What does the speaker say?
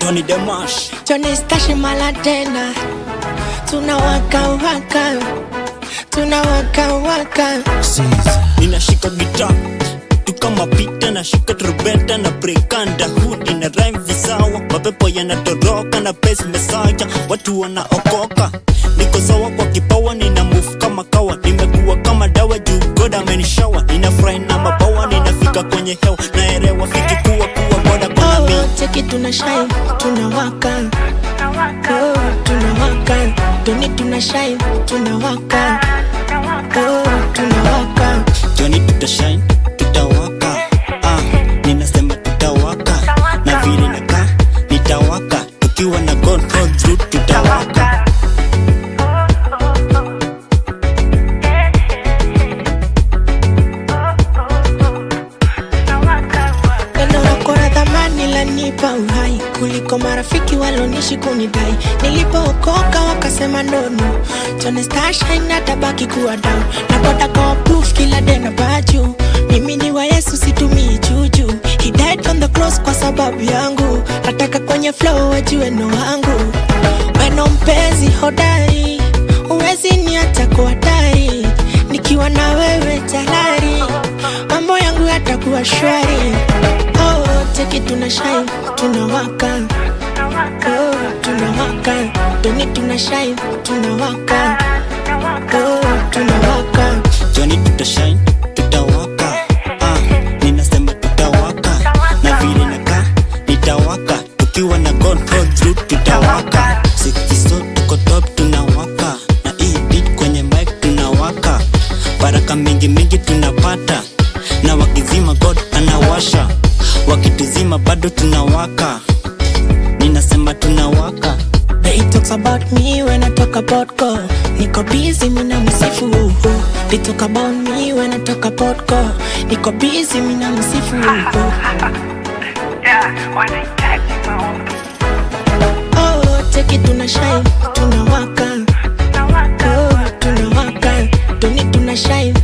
Tony Demash, Johnny Stash mala tena. Tunawaka waka, tunawaka waka. ninashika gitaa tukama pita, nashika trumpeta na prekanda hood na rhyme visawa, mapepo yanatoroka na bass message, watu wanaokoka. Niko sawa kwa kipawa, nina move kama kawa, nimekuwa kama dawa juu God amenishawa. Nina fry na mabawa, ninafika kwenye hewa, naelewa fiki kuwa boda kuna mimi. Take it tuna shine, tunawaka. Oh, tunawaka. Tony tuna shine, tunawaka. Oh, tunawaka. Johnny tutashine, tutawaka. Ninasema tutawaka, na vile naka nitawaka, tukiwa na God all through tutawaka. Nipa uhai kuliko marafiki walonishi kunidai. Nilipookoka wakasema nono, Johnny Stash haina tabaki kuwa down. Napata kwa proof kila day na baju, mimi ni wa Yesu situmii juju. He died on the cross kwa sababu yangu, nataka kwenye flow wajue no wangu. Weno mpenzi hodari, uwezi niacha kwa hatari. Nikiwa na wewe tayari, mambo yangu yatakuwa shwari. Take it tuna shine, tunawaka. Oh, tunawaka. Tony tuna shine, tunawaka. Oh, tunawaka. Johnny tutashine, tutawaka. Ninasema tutawaka, na vile naka nitawaka, tukiwa na God all through tutawaka. 60 so tuko top tunawaka, na hii beat kwenye mic tunawaka. Baraka mingi mingi tunapata, na wakizima God anawasha, wakituzima bado tunawaka. Ninasema tunawaka. They talks about me when I talk about God. Niko busy mina msifu. They talk about me when I talk about God. Niko busy mina msifu. Oh, take it tuna shine, tunawaka. Oh, tunawaka. Tony tuna shine,